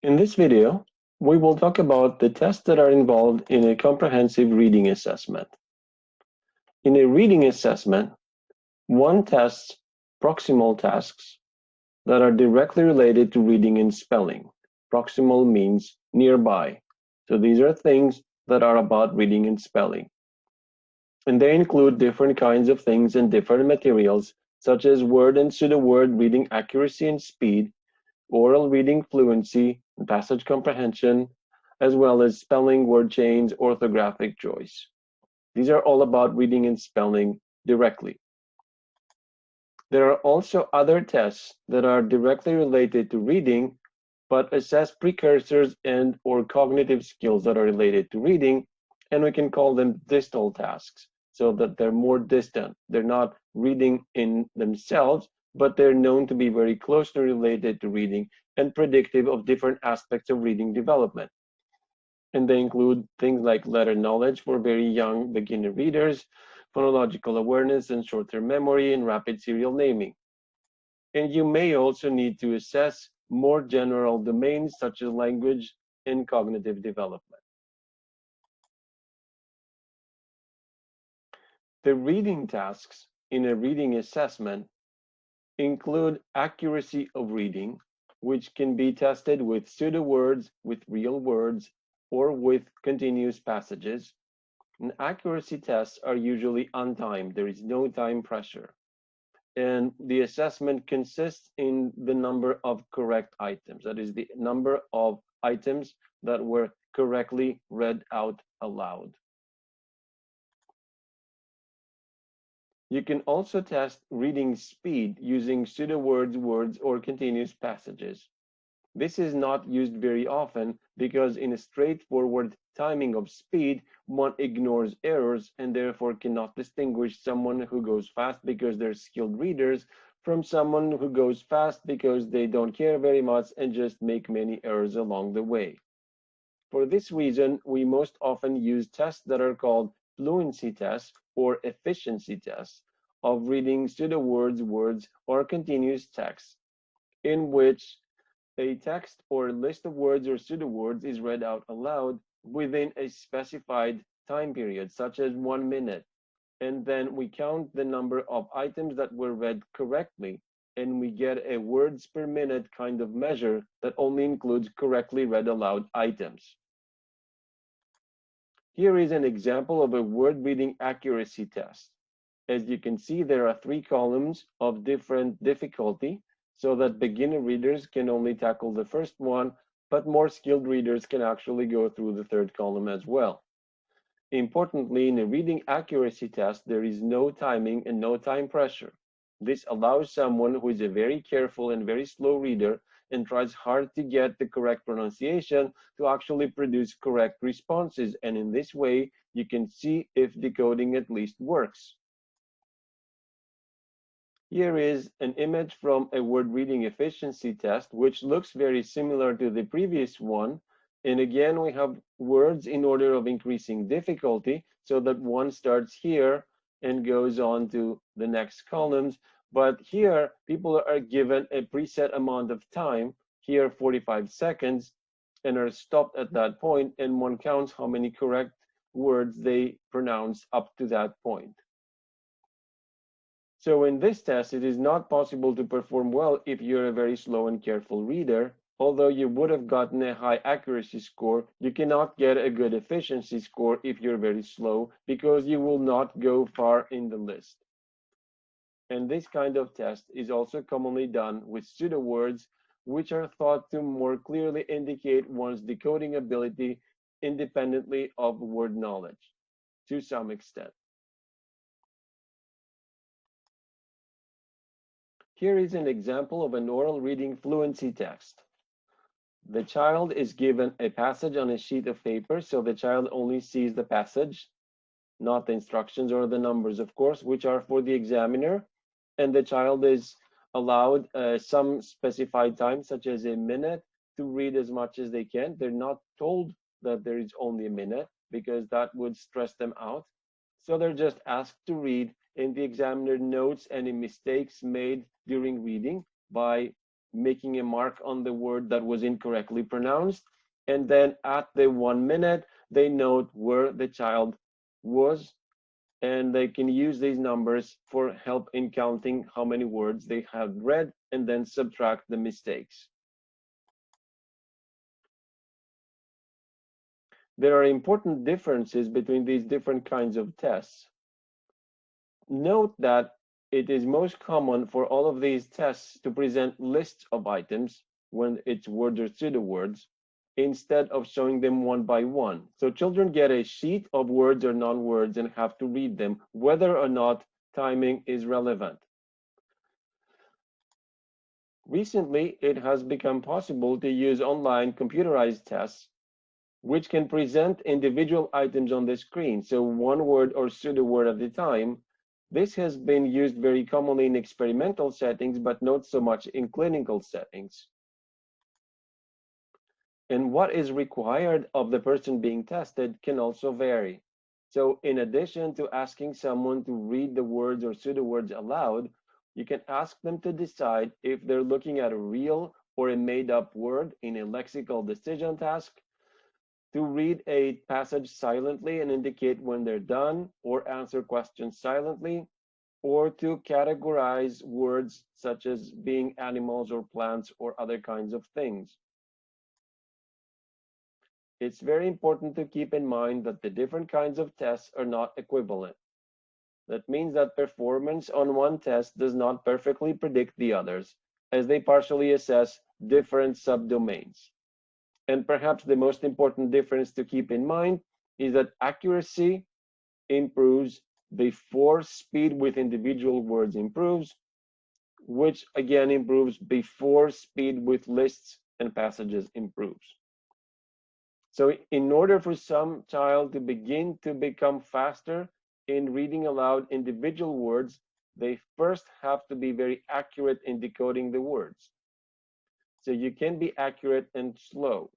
In this video, we will talk about the tests that are involved in a comprehensive reading assessment. In a reading assessment, one tests proximal tasks that are directly related to reading and spelling. Proximal means nearby. So these are things that are about reading and spelling. And they include different kinds of things and different materials, such as word and pseudo-word reading accuracy and speed, oral reading fluency, and passage comprehension, as well as spelling, word chains, orthographic choice. These are all about reading and spelling directly. There are also other tests that are directly related to reading, but assess precursors and or cognitive skills that are related to reading, and we can call them distal tasks, so that they're more distant. They're not reading in themselves, but they're known to be very closely related to reading and predictive of different aspects of reading development. And they include things like letter knowledge for very young beginner readers, phonological awareness and short-term memory, and rapid serial naming. And you may also need to assess more general domains such as language and cognitive development. The reading tasks in a reading assessment include accuracy of reading, which can be tested with pseudo words, with real words, or with continuous passages. And accuracy tests are usually untimed. There is no time pressure. And the assessment consists in the number of correct items. That is the number of items that were correctly read out aloud. You can also test reading speed using pseudo words, words, or continuous passages. This is not used very often because in a straightforward timing of speed, one ignores errors and therefore cannot distinguish someone who goes fast because they're skilled readers from someone who goes fast because they don't care very much and just make many errors along the way. For this reason, we most often use tests that are called fluency tests or efficiency tests of reading pseudo words, words, or continuous text, in which a text or a list of words or pseudo words is read out aloud within a specified time period, such as 1 minute. And then we count the number of items that were read correctly, and we get a words per minute kind of measure that only includes correctly read aloud items. Here is an example of a word reading accuracy test. As you can see, there are 3 columns of different difficulty, so that beginner readers can only tackle the first one, but more skilled readers can actually go through the 3rd column as well. Importantly, in a reading accuracy test, there is no timing and no time pressure. This allows someone who is a very careful and very slow reader and tries hard to get the correct pronunciation to actually produce correct responses. And in this way, you can see if decoding at least works. Here is an image from a word reading efficiency test, which looks very similar to the previous one. And again, we have words in order of increasing difficulty, so that one starts here and goes on to the next columns. But here, people are given a preset amount of time, here 45 seconds, and are stopped at that point, and one counts how many correct words they pronounce up to that point. So in this test, it is not possible to perform well if you're a very slow and careful reader. Although you would have gotten a high accuracy score, you cannot get a good efficiency score if you're very slow, because you will not go far in the list. And this kind of test is also commonly done with pseudo words, which are thought to more clearly indicate one's decoding ability independently of word knowledge, to some extent. Here is an example of an oral reading fluency test. The child is given a passage on a sheet of paper, so the child only sees the passage, not the instructions or the numbers, of course, which are for the examiner. And the child is allowed some specified time, such as a minute, to read as much as they can. They're not told that there is only a minute, because that would stress them out. So they're just asked to read, and the examiner notes any mistakes made during reading by making a mark on the word that was incorrectly pronounced. And then at the 1 minute, they note where the child was, and they can use these numbers for help in counting how many words they have read and then subtract the mistakes. There are important differences between these different kinds of tests. Note that it is most common for all of these tests to present lists of items when it's words or pseudo words, instead of showing them one by one. So children get a sheet of words or non-words and have to read them, whether or not timing is relevant. Recently, it has become possible to use online computerized tests which can present individual items on the screen, so one word or pseudo word at a time. This has been used very commonly in experimental settings, but not so much in clinical settings. And what is required of the person being tested can also vary. So in addition to asking someone to read the words or pseudo words aloud, you can ask them to decide if they're looking at a real or a made-up word in a lexical decision task, to read a passage silently and indicate when they're done, or answer questions silently, or to categorize words such as being animals or plants or other kinds of things. It's very important to keep in mind that the different kinds of tests are not equivalent. That means that performance on one test does not perfectly predict the others, as they partially assess different subdomains. And perhaps the most important difference to keep in mind is that accuracy improves before speed with individual words improves, which again improves before speed with lists and passages improves. So in order for some child to begin to become faster in reading aloud individual words, they first have to be very accurate in decoding the words. So you can be accurate and slow.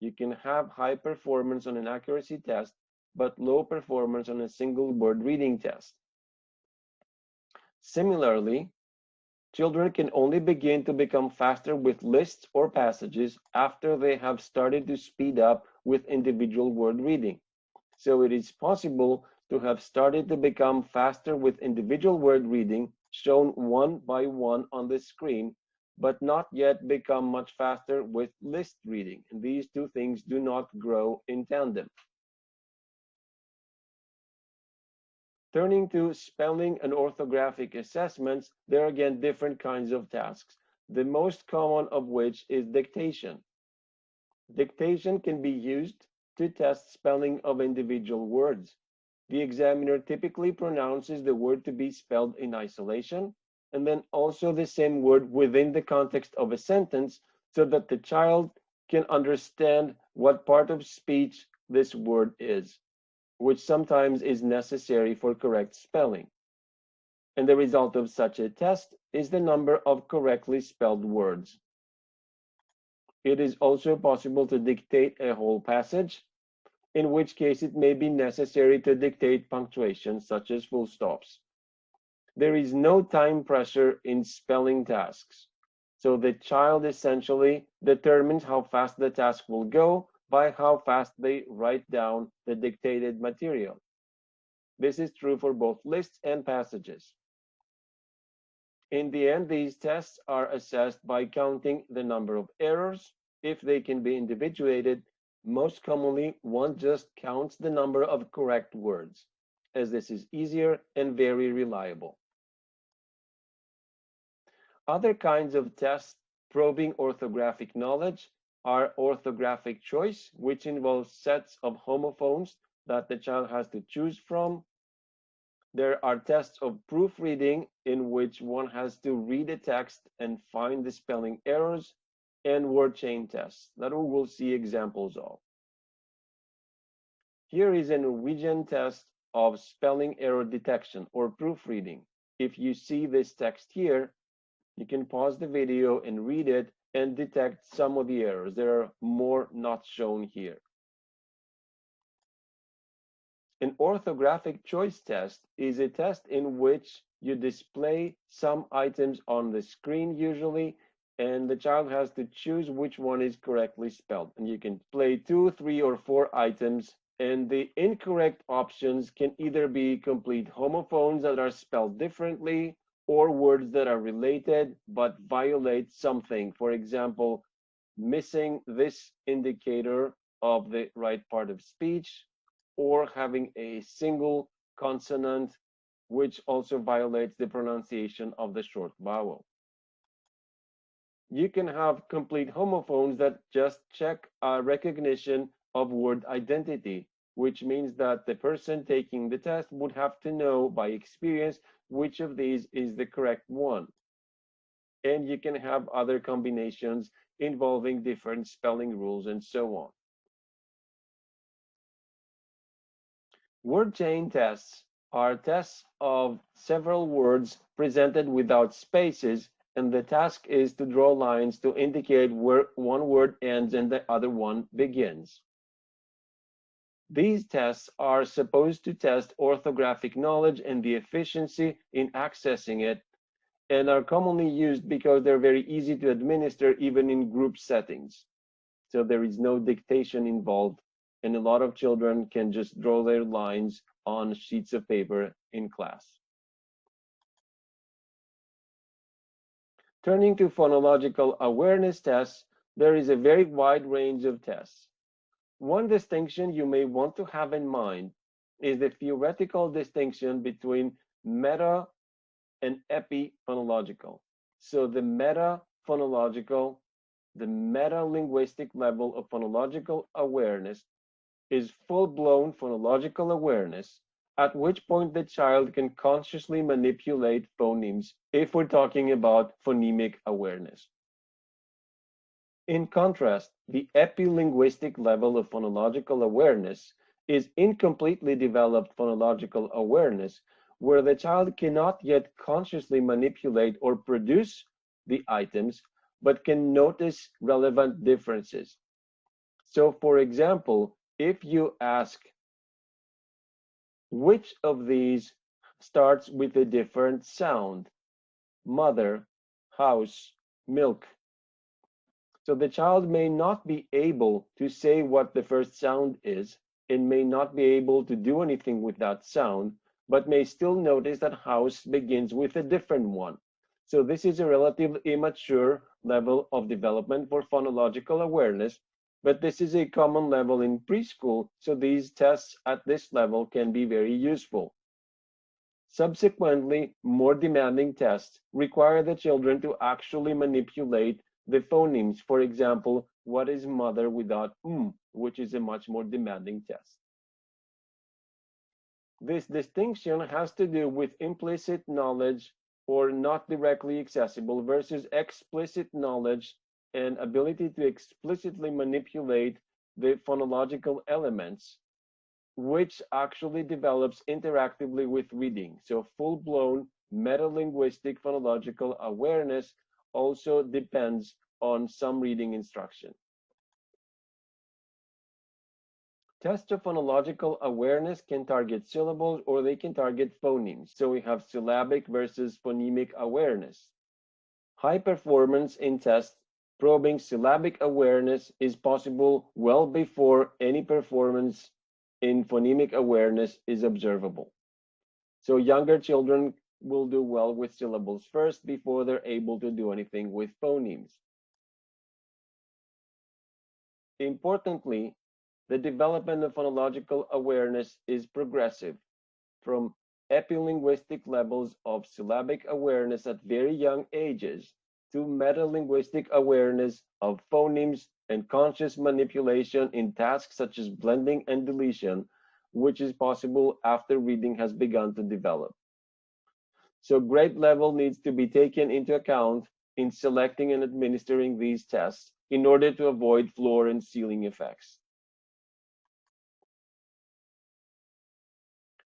You can have high performance on an accuracy test, but low performance on a single word reading test. Similarly, children can only begin to become faster with lists or passages after they have started to speed up with individual word reading. So it is possible to have started to become faster with individual word reading shown one by one on the screen, but not yet become much faster with list reading. And these two things do not grow in tandem. Turning to spelling and orthographic assessments, there are again different kinds of tasks, the most common of which is dictation. Dictation can be used to test spelling of individual words. The examiner typically pronounces the word to be spelled in isolation, and then also the same word within the context of a sentence, so that the child can understand what part of speech this word is, which sometimes is necessary for correct spelling. And the result of such a test is the number of correctly spelled words. It is also possible to dictate a whole passage, in which case it may be necessary to dictate punctuation, such as full stops. There is no time pressure in spelling tasks, so the child essentially determines how fast the task will go by how fast they write down the dictated material. This is true for both lists and passages. In the end, these tests are assessed by counting the number of errors. If they can be individuated, most commonly one just counts the number of correct words, as this is easier and very reliable. Other kinds of tests probing orthographic knowledge are orthographic choice, which involves sets of homophones that the child has to choose from. There are tests of proofreading in which one has to read a text and find the spelling errors, and word chain tests that we will see examples of. Here is a Norwegian test of spelling error detection or proofreading. If you see this text here, you can pause the video and read it and detect some of the errors. There are more not shown here. An orthographic choice test is a test in which you display some items on the screen usually, and the child has to choose which one is correctly spelled. And you can play 2, 3, or 4 items, and the incorrect options can either be complete homophones that are spelled differently or words that are related but violate something. For example, missing this indicator of the right part of speech, or having a single consonant, which also violates the pronunciation of the short vowel. You can have complete homophones that just check recognition of word identity, which means that the person taking the test would have to know by experience which of these is the correct one. And you can have other combinations involving different spelling rules and so on. Word chain tests are tests of several words presented without spaces, and the task is to draw lines to indicate where one word ends and the other one begins. These tests are supposed to test orthographic knowledge and the efficiency in accessing it, and are commonly used because they're very easy to administer even in group settings. So there is no dictation involved, and a lot of children can just draw their lines on sheets of paper in class. Turning to phonological awareness tests, there is a very wide range of tests. One distinction you may want to have in mind is the theoretical distinction between meta and epiphonological. So the meta-phonological, the meta-linguistic level of phonological awareness is full-blown phonological awareness, at which point the child can consciously manipulate phonemes if we're talking about phonemic awareness. In contrast, the epilinguistic level of phonological awareness is incompletely developed phonological awareness, where the child cannot yet consciously manipulate or produce the items, but can notice relevant differences. So, for example, if you ask, which of these starts with a different sound? Mother, house, milk. So the child may not be able to say what the first sound is and may not be able to do anything with that sound, but may still notice that house begins with a different one. So this is a relatively immature level of development for phonological awareness, but this is a common level in preschool, so these tests at this level can be very useful. Subsequently, more demanding tests require the children to actually manipulate the phonemes. For example, what is mother without which is a much more demanding test. This distinction has to do with implicit knowledge or not directly accessible versus explicit knowledge and ability to explicitly manipulate the phonological elements, which actually develops interactively with reading. So full-blown metalinguistic phonological awareness also depends on some reading instruction. Tests of phonological awareness can target syllables or they can target phonemes. So we have syllabic versus phonemic awareness. High performance in tests probing syllabic awareness is possible well before any performance in phonemic awareness is observable. So younger children will do well with syllables first before they're able to do anything with phonemes. Importantly, the development of phonological awareness is progressive from epilinguistic levels of syllabic awareness at very young ages to metalinguistic awareness of phonemes and conscious manipulation in tasks such as blending and deletion, which is possible after reading has begun to develop. So grade level needs to be taken into account in selecting and administering these tests in order to avoid floor and ceiling effects.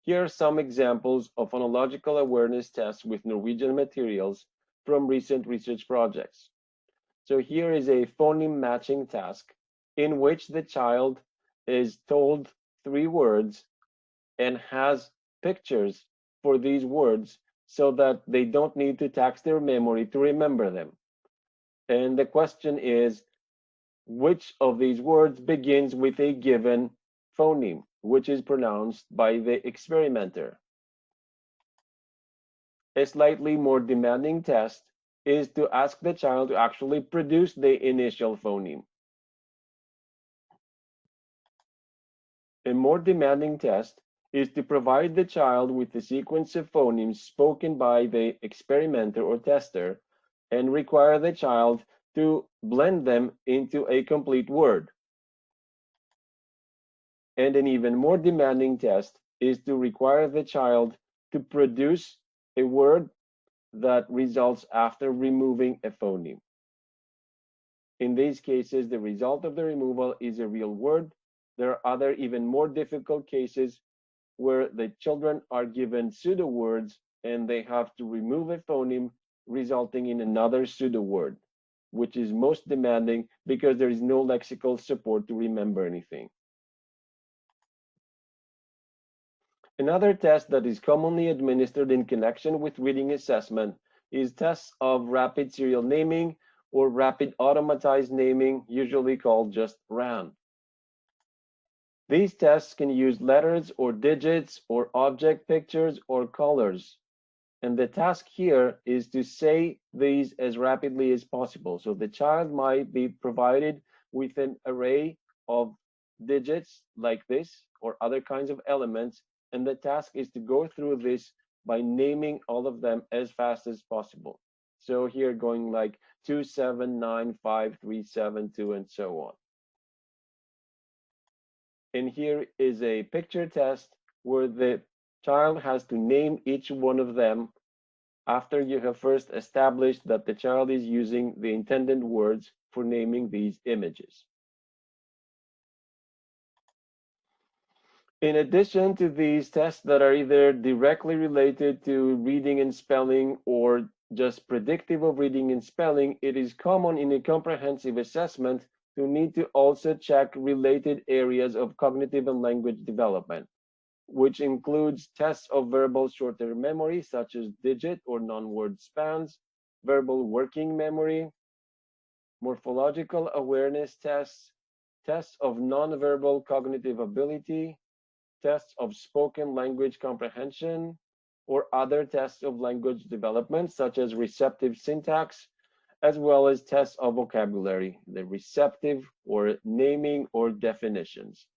Here are some examples of phonological awareness tests with Norwegian materials from recent research projects. So here is a phoneme matching task in which the child is told 3 words and has pictures for these words so that they don't need to tax their memory to remember them. And the question is, which of these words begins with a given phoneme, which is pronounced by the experimenter? A slightly more demanding test is to ask the child to actually produce the initial phoneme. A more demanding test is to provide the child with a sequence of phonemes spoken by the experimenter or tester and require the child to blend them into a complete word. And an even more demanding test is to require the child to produce a word that results after removing a phoneme. In these cases, the result of the removal is a real word. There are other even more difficult cases where the children are given pseudo words and they have to remove a phoneme, resulting in another pseudo word, which is most demanding because there is no lexical support to remember anything. Another test that is commonly administered in connection with reading assessment is tests of rapid serial naming or rapid automatized naming, usually called just RAM. These tests can use letters or digits or object pictures or colors. And the task here is to say these as rapidly as possible. So the child might be provided with an array of digits like this or other kinds of elements. And the task is to go through this by naming all of them as fast as possible. So here going like 2795372 and so on. And here is a picture test where the child has to name each one of them after you have first established that the child is using the intended words for naming these images. In addition to these tests that are either directly related to reading and spelling or just predictive of reading and spelling, it is common in a comprehensive assessment to need to also check related areas of cognitive and language development, which includes tests of verbal short-term memory, such as digit or non-word spans, verbal working memory, morphological awareness tests, tests of non-verbal cognitive ability, tests of spoken language comprehension, or other tests of language development, such as receptive syntax, as well as tests of vocabulary, the receptive or naming or definitions.